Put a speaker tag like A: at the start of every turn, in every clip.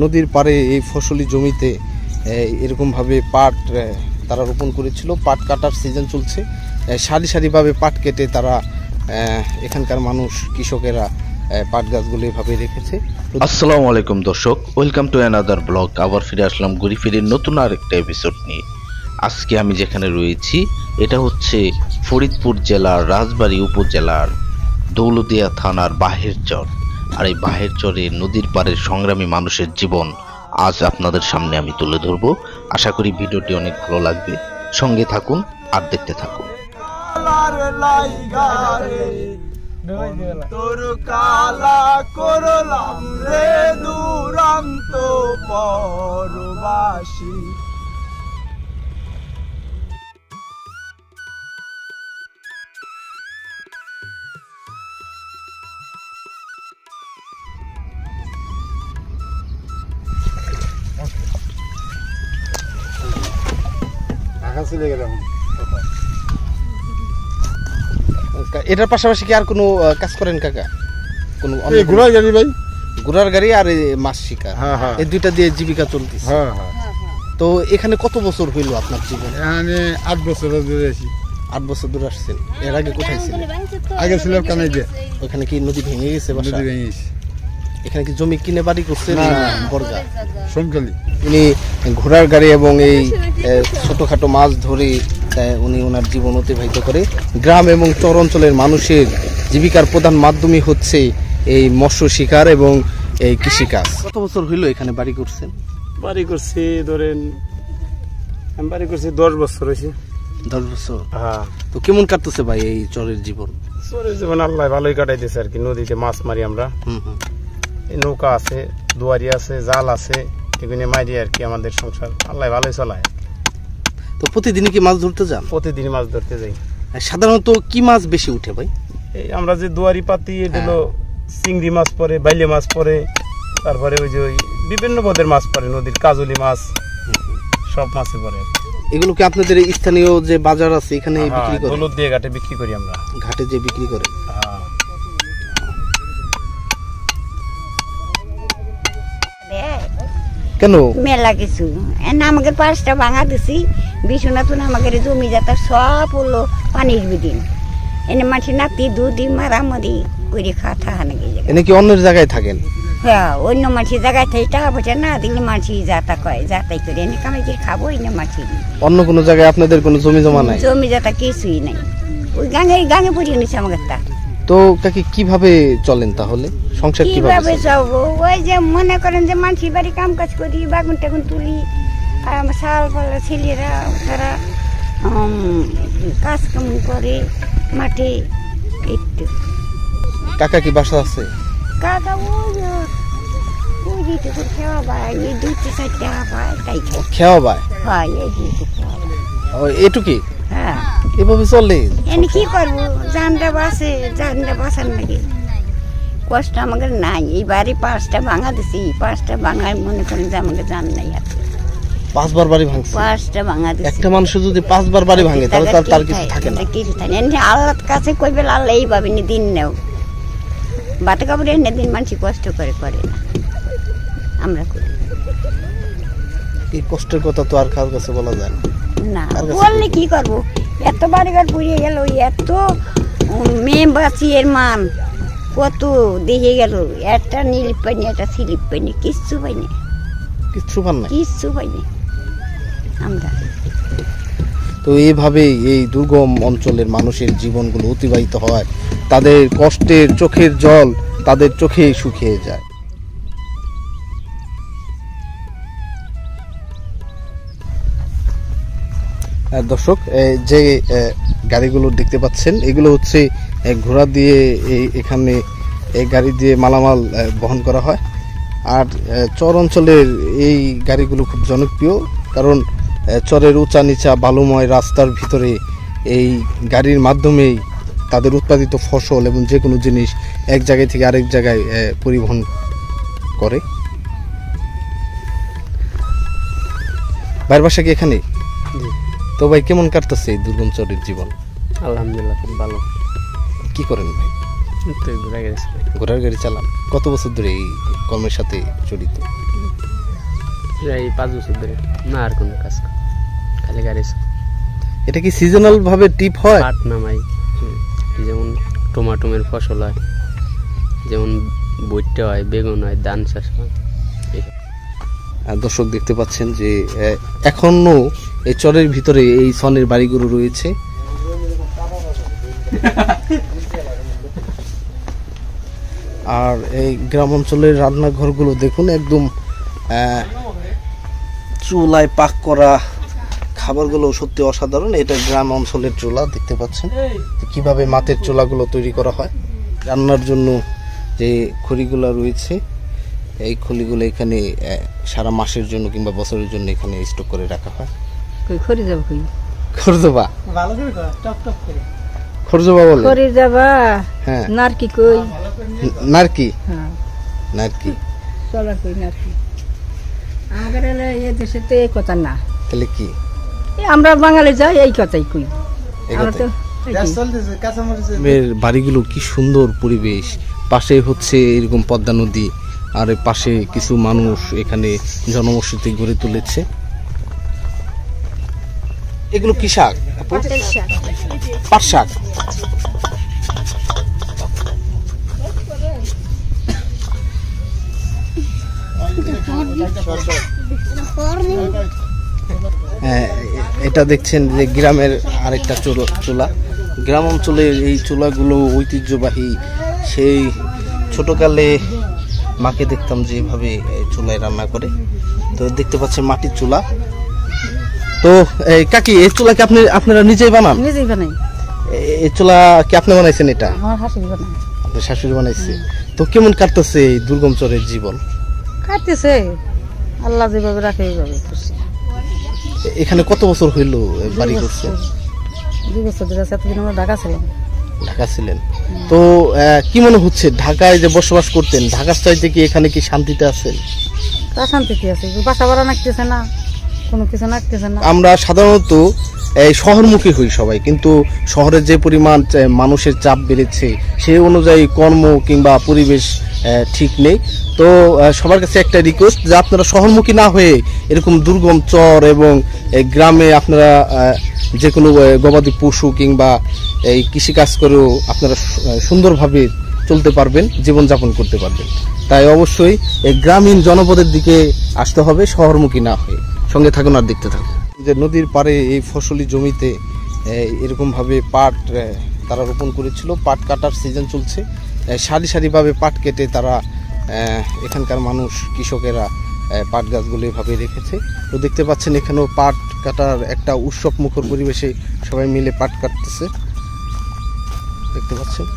A: নদীর পাড়ে এই ফসলি জমিতে এরকম ভাবে পাট তারা রোপণ করেছিল। পাট কাটার সিজন চলছে, সারি সারিভাবে পাট কেটে তারা এখানকার মানুষ কৃষকেরা পাট গাছগুলো এভাবে রেখেছে।
B: আসসালামু আলাইকুম দর্শক, ওয়েলকাম টু অ্যানাদার ব্লগ। আবার ফিরে আসলাম ঘুরি ফিরে নতুন আরেকটা এপিসোড নিয়ে। আজকে আমি যেখানে রয়েছি এটা হচ্ছে ফরিদপুর জেলার রাজবাড়ী উপজেলার দৌলতদিয়া থানার বাহের চর। আর এই বাহের চরে নদীর পাড়ের সংগ্রামী মানুষের জীবন আজ আপনাদের সামনে আমি তুলে ধরবো। আশা করি ভিডিওটি অনেক ভালো লাগবে, সঙ্গে থাকুন আর দেখতে থাকুন।
C: তোর কালা করলাম রে দুরন্ত পরবাসী।
A: এটার পাশাপাশি কি আর কোনো কাজ করেন কাকা? কোনো
D: ঘোড়ার গাড়ি ভাই,
A: ঘোড়ার গাড়ি আর মাছ শিকার, এই দুইটা দিয়ে জীবিকা চলতেছে। তো এখানে কত বছর হইল আপনার জীবন?
D: এখানে 8 বছর ধরে আছি।
A: 8 বছর ধরে আসছেন। এর আগে কোথায় ছিলেন?
D: আগে ছিলাম কানাইয়া।
A: ওখানে কি নদী ভেঙে গেছে?
D: নদী ভেঙে গেছে।
A: এখানে কি জমি কিনে বাড়ি করছেন না বর্গা?
D: সোমখালি।
A: উনি ঘোড়ার গাড়ি এবং এই ছোটখাটো মাছ ধরে উনি ওনার জীবন অতিবাহিত করে। গ্রাম এবং চর অঞ্চলের মানুষের জীবিকার প্রধান মাধ্যমই হচ্ছে এই মৎস্য শিকার এবং এই কৃষিকাজ। কত বছর হইল এখানে বাড়ি করছেন?
D: বাড়ি করছি ধরেন, আমি বাড়ি করছি 10 বছর হয়েছে।
A: 10 বছর? হ্যাঁ। তো কেমন কাটতেছে ভাই এই চরের জীবন?
D: চরের জীবন আল্লাহ ভালোই কাটাইতেছে আর কি। নদীতে মাছ মারি আমরা, এই নৌকা আছে, দুয়ারি আছে, জাল আছে, এগুলো মারি আর কি। আমাদের সংসার আল্লাহ ভালোই চলায়।
A: তো প্রতিদিনই কি মাছ ধরতে যান?
D: প্রতিদিনই মাছ ধরতে যাই।
A: সাধারণত কি মাছ বেশি উঠে ভাই?
D: এই আমরা যে দুয়ারি পাতি, এটা হলো চিংড়ি মাছ পরে, বাইলে মাছ পরে, তারপরে ওই যে ওই বিভিন্ন পদের মাছ পরে, নদীর কাজলি মাছ, সব মাছই পরে।
A: এগুলো কি আপনাদের স্থানীয় যে বাজার আছে এখানে বিক্রি করেন?
D: দৌলতদিয়া ঘাটে বিক্রি করি আমরা।
A: ঘাটে যে বিক্রি করে? কেন?
E: মেলা কিছু আমাকে 5টা ভাঙা দিছি। বিশ্বনাথন আমাকে জমি যাতা সব হলো পানির বিদিন। এনে মাটি নাতি দুদি মারামারি করে খাওয়া থাকা নাকি।
A: এনে কি অন্য জায়গায় থাকেন?
E: হ্যাঁ, অন্য মাটি জায়গায় থেকে টাকা পয়সা না দিলে মাটি যাতা কয়, যাতাই করে এনে কামাই করে খাবো। এনে মাটি
A: অন্য কোনো জায়গায় আপনাদের কোনো জমি জমা নাই?
E: জমি যাতা কিছুই নাই, ওই গাঙে পড়িয়ে নিচ্ছে আমাকে। তা
A: তো কাকি কিভাবে চলেন তাহলে? সংসার কিভাবে
E: চলবো? ওই যে মনে করেন যে মানুষের বাড়ি কাম কাজ করি, বাগুন টাগুন তুলি, আর আমার শাল পালা ছেলেরা তারা কাজ কাম করে মাঠে। একটু
A: কাকা কি বাসা আছে?
E: কাকা ওই দিতে খেওয়া পায়, এই 2-4টা পায়, তাই
A: খেওয়া পায়।
E: হয় এই দিতে খেওয়া পায়।
A: এটুকি?
E: হ্যাঁ,
A: এভাবে চলে।
E: এনে কি করবো? জানটা বাসে, জানটা বাসার নাকি কষ্ট আমাকে নাই। এই বাড়ি 5টা ভাঙা দিছি, 5টা ভাঙায় মনে করেন যে আমাকে জান নাই। আর
A: 5 বার বাড়ি ভাঙছে?
E: 5টা ভাঙা দিছি।
A: একটা মানুষ যদি 5 বার বাড়ি ভাঙে তাহলে তার কিছু থাকে না?
E: কিছু থাকে না। আল্লাহর কাছে কইবে আল্লাহ এইভাবে দিন নেও, বাতে কাপড় এনে দিন মানুষ কষ্ট করে করে না, আমরা করি।
A: এই কষ্টের কথা তো আর কার কাছে বলা যায়
E: না, বললে কি করবো? এত বাড়িঘর পুড়িয়ে গেল, এত মেয়ে বাঁচিয়ে মান কত দেখে গেল। একটা নীলিপ পাইনি, একটা স্লিপ পাইনি, কিচ্ছু পাইনি,
A: কিচ্ছু পান না,
E: কিচ্ছু পাইনি আমরা।
A: তো এইভাবেই এই দুর্গম অঞ্চলের মানুষের জীবনগুলো অতিবাহিত হয়। তাদের কষ্টের চোখের জল তাদের চোখে শুকিয়ে যায়। দর্শক, যে গাড়িগুলো দেখতে পাচ্ছেন এগুলো হচ্ছে ঘোড়া দিয়ে এখানে এই গাড়ি দিয়ে মালামাল বহন করা হয়। আর চর অঞ্চলের এই গাড়িগুলো খুব জনপ্রিয়, কারণ চরের উঁচা নিচা বালুময় রাস্তার ভিতরে এই গাড়ির মাধ্যমেই তাদের উৎপাদিত ফসল এবং যে কোনো জিনিস এক জায়গায় থেকে আরেক জায়গায় পরিবহন করে। ভাইয়ের বাসা কি এখানে? তো ভাই কেমন কাটতেছে এই দুর্গম চরের জীবন?
F: আলহামদুলিল্লাহ খুব ভালো।
A: কি করেন ভাই? ঘোড়ার গাড়ি চালান। কত বছর ধরে এই কর্মের সাথে জড়িত?
F: প্রায় 5 বছর ধরে। না আর কোনো কাজ খালি গাড়ি।
A: এটা কি সিজনাল ভাবে টিপ হয়?
F: পাট নামাই, যেমন টমাটোমের ফসল হয়, যেমন বইটা হয়, বেগুন হয়, ধান চাষ হয়।
A: দর্শক দেখতে পাচ্ছেন যে এখনো এই চরের ভিতরে এই সনের বাড়িগুলো রয়েছে। আর এই গ্রাম অঞ্চলের রান্নাঘরগুলো দেখুন, একদম চুলায় পাক করা খাবারগুলো সত্যি অসাধারণ। এটা গ্রাম অঞ্চলের চুলা, দেখতে পাচ্ছেন কিভাবে মাটির চুলাগুলো তৈরি করা হয়। রান্নার জন্য যে খড়িগুলো রয়েছে, এই খড়িগুলো এখানে সারা মাসের জন্য কিংবা বছরের জন্য এখানে স্টক করে রাখা হয়। খরজবা খরজবা বলে?
E: খরিজাবা
A: হ্যাঁ।
E: নারকি কই?
A: নারকি?
E: হ্যাঁ,
A: নারকি
E: চলা কই নারকি। আমাদের এই দেশে তো এই কথা না।
A: তাহলে কি?
E: আমরা বাঙালি যাই এই কথাই কই।
A: এই
E: আমরা তো
A: কথাই। এর বাড়িগুলো কি সুন্দর পরিবেশ, পাশে হচ্ছে এরকম পদ্মা নদী, আর এর পাশে কিছু মানুষ এখানে জনবসতি গড়ে তুলেছে। এগুলো কি শাক? পাট শাক। এটা দেখছেন যে গ্রামের আরেকটা চুলা। গ্রাম অঞ্চলের এই চুলাগুলো ঐতিহ্যবাহী। সেই ছোটকালে মাকে দেখতাম যে এভাবে চুলায় রান্না করে। তো দেখতে পাচ্ছেন মাটির চুলা। তো কাকি, এই চুলা কি আপনারা নিজেই বানান?
E: নিজেই বানাই।
A: এই চুলা কি আপনি বানাইছেন? এটা
E: আমার শাশুড়ি বানাই।
A: আপনার শাশুড়ি বানাইছে। তো কেমন কাটতেছে এই দুর্গম চরের জীবন?
E: কাটতেছে, আল্লাহ যেভাবে রাখে এইভাবে।
A: এখানে কত বছর হইল বাড়ি করছে?
E: 2 বছর ধরে আছে। এতদিন আমরা ঢাকা ছিলাম।
A: ঢাকা ছিলেন। তো কি মনে হচ্ছে, ঢাকায় যে বসবাস করতেন, ঢাকার চাইতে কি এখানে কি শান্তিতে আছেন?
E: তা শান্তি কি আছে? বাসা ভাড়া নাকতেছে না, কোনো কিছু নাকতেছে না।
A: আমরা সাধারণত এই শহরমুখী হই সবাই, কিন্তু শহরের যে পরিমাণ মানুষের চাপ বেড়েছে সেই অনুযায়ী কর্ম কিংবা পরিবেশ ঠিক নেই। তো সবার কাছে একটা রিকোয়েস্ট যে আপনারা শহরমুখী না হয়ে এরকম দুর্গম চর এবং গ্রামে আপনারা যে কোনো গবাদি পশু কিংবা এই কৃষিকাজ করেও আপনারা সুন্দরভাবে চলতে পারবেন, জীবনযাপন করতে পারবেন। তাই অবশ্যই এই গ্রামীণ জনপদের দিকে আসতে হবে, শহরমুখী না হয়ে। সঙ্গে থাকুন আর দেখতে থাকুন। যে নদীর পাড়ে এই ফসলি জমিতে এরকমভাবে পাট তারা রোপণ করেছিল। পাট কাটার সিজন চলছে, সারি সারিভাবে পাট কেটে তারা এখানকার মানুষ কৃষকেরা পাট গাছগুলো এভাবে রেখেছে। তো দেখতে পাচ্ছেন এখানেও পাট কাটার একটা উৎসব মুখর পরিবেশে সবাই মিলে পাট কাটতেছে, দেখতে পাচ্ছেন।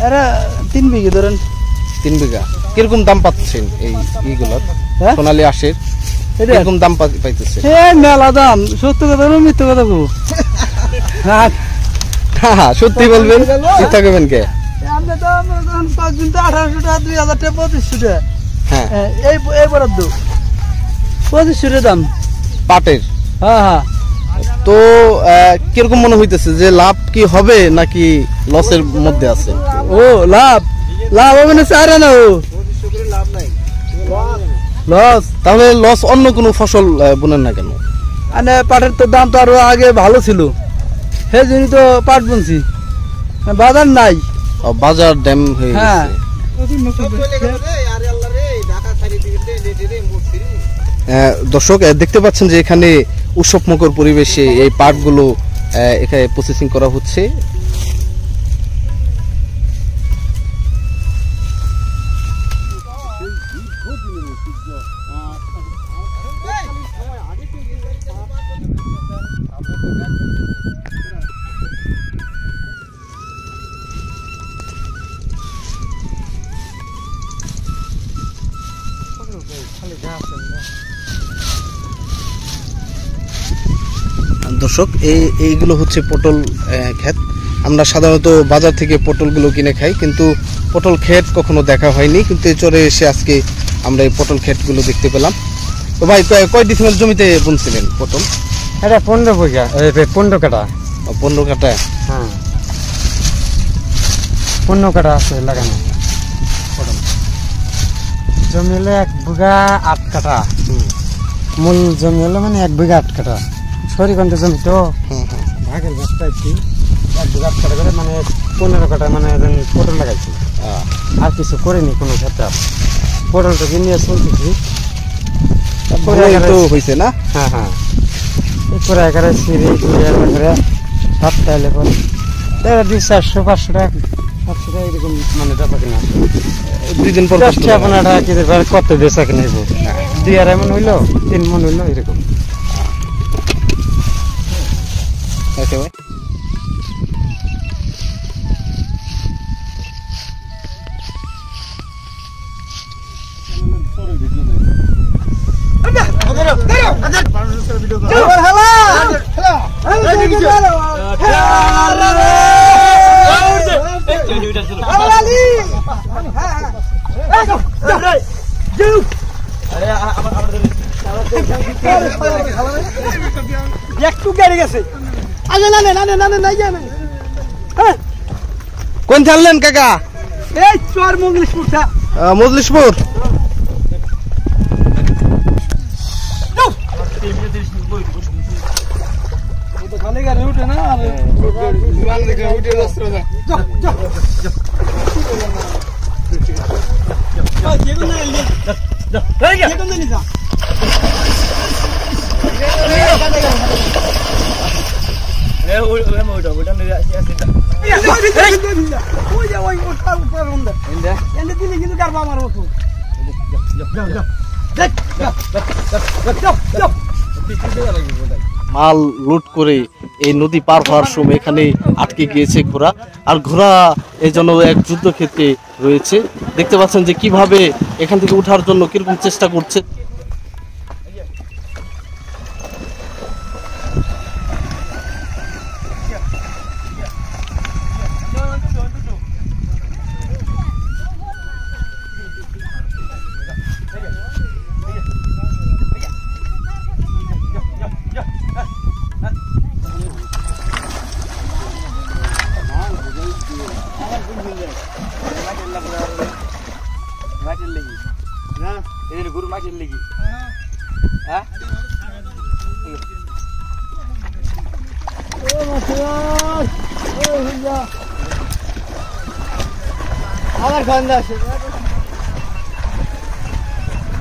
C: এরা 3 বিঘা ধরেন।
A: 3 বিঘা। কিরকম দাম পাচ্ছেন এই ইগুলোর? সোনালী আঁশের কিরকম দাম পাইতেছে?
C: মেলা দাম। সত্য কথা বলবো, মিথ্যা কথা বলবো?
A: হ্যাঁ, সত্যি বলবেন, মিথ্যা করবেন কে?
C: আমরা তো 5 দিন তো 1800 টাকা, 2000 টাকা, 2500 টাকা।
A: হ্যাঁ,
C: এই বরাদ্দ 2500 টাকা দাম
A: পাটের।
C: হ্যাঁ হ্যাঁ।
A: তো কিরকম মনে হইতেছে যে লাভ কি হবে নাকি লসের মধ্যে আছে?
C: ও লাভ হবে না, চারে না। ও লস।
A: তাহলে লস অন্য কোনো ফসল বুনেন না কেন?
C: মানে পাটের তো দাম তো আরো আগে ভালো ছিল, সেই জন্য তো পাট বুনছি। বাজার নাই,
A: বাজার ড্যাম হয়ে
C: হ্যাঁ।
A: গেছে। দর্শক দেখতে পাচ্ছেন যে এখানে উৎসব মুখর পরিবেশে এই পাটগুলো এখানে প্রসেসিং করা হচ্ছে। দর্শক এইগুলো হচ্ছে পটল ক্ষেত। আমরা সাধারণত বাজার থেকে পটলগুলো কিনে খাই, কিন্তু পটল ক্ষেত কখনো দেখা হয়নি, কিন্তু এই চরে এসে আজকে আমরা এই পটল ক্ষেতগুলো দেখতে পেলাম। তো ভাই কয় ডিসিমেল জমিতে বুনছিলেন পটল?
C: এটা 15 বিঘা, 15 কাটা।
A: 15 কাটা।
C: হ্যাঁ, 15 কাটা আছে লাগানো পটল। জমি হলো 1 বিঘা 8 কাটা। মূল জমি হলো মানে 1 বিঘা 8 কাটা। সরিগঞ্জ জমি তো ভাগের গাছটা একটু 1 বিঘা 8 কাটা করে মানে 15 কাটা মানে পটল লাগাইছি। আর কিছু করিনি কোনো ক্ষেত্রে। পটলটাকে নিয়ে চলতেছি
A: হয়েছে না?
C: হ্যাঁ হ্যাঁ, করে এগারে সিঁড়ি করে 7 টাইলে পরে 400-500 টাকা 500 টাকা এরকম মানে বেচা কিনা।
A: 2 দিন পর
C: 10-15 টাকা কেজি কত বেচা কিনা হইব? 2-2.5 মন হইলো, 3 মন হইলো এরকম।
A: ওকে ভাই।
C: একটু গাড়ি গেছে।
A: কোন ছাড়লেন কাকা?
C: এই চর মজলিশপুর।
A: মজলিশপুর।
C: খালি গাড়ি উঠে না।
A: মাল লুট করে এই নদী পার হওয়ার সময় এখানে আটকে গিয়েছে ঘোড়া, আর ঘোড়া এই জন্য এক যুদ্ধক্ষেত্রে রয়েছে। দেখতে পাচ্ছেন যে কিভাবে এখান থেকে ওঠার জন্য কিরকম চেষ্টা করছে।
C: গরু মাছের লেগে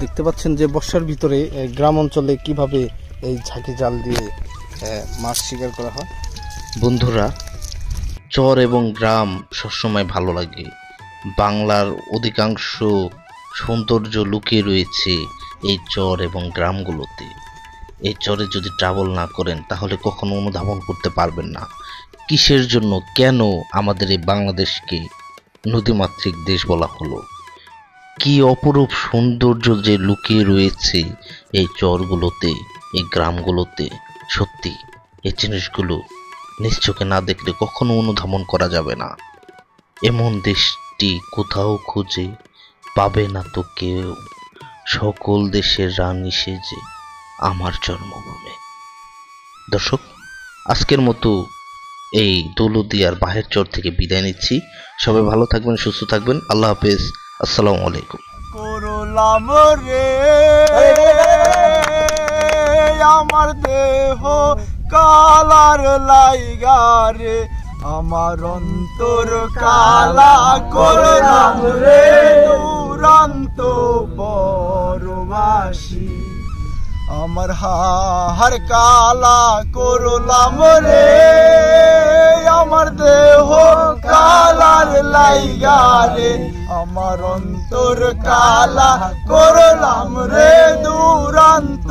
A: দেখতে পাচ্ছেন যে বর্ষার ভিতরে গ্রাম অঞ্চলে কিভাবে এই ঝাঁকি জাল দিয়ে মাছ শিকার করা হয়।
B: বন্ধুরা, চর এবং গ্রাম সবসময় ভালো লাগে। বাংলার অধিকাংশ সৌন্দর্য লুকিয়ে রয়েছে এই চর এবং গ্রামগুলোতে। এই চরে যদি ট্রাভেল না করেন তাহলে কখনো অনুধাবন করতে পারবেন না কিসের জন্য কেন আমাদের এই বাংলাদেশকে নদীমাতৃক দেশ বলা হলো। কি অপরূপ সৌন্দর্য যে লুকিয়ে রয়েছে এই চরগুলোতে, এই গ্রামগুলোতে। সত্যি এই জিনিসগুলো নিজ চোখে না দেখলে কখনো অনুধাবন করা যাবে না। এমন দেশটি কোথাও খুঁজে পাবে না তো কেউ, সকল দেশের রানী সেজে আমার জন্মভূমি। দর্শক, আজকের মতো এই দৌলতদিয়ার বাহের চর থেকে বিদায় নিচ্ছি। সবাই ভালো থাকবেন, সুস্থ থাকবেন। আল্লাহ হাফেজ। আসসালামু আলাইকুম।
G: করলাম রে আমার দেহ কালার লাইগা রে, আমার অন্তর কালা করলাম রে দুরন্ত পরবাসী। আমার হার কালা করলাম রে আমার দেহ কালার লাইগা রে, আমার অন্তর কালা করলাম রে দুরন্ত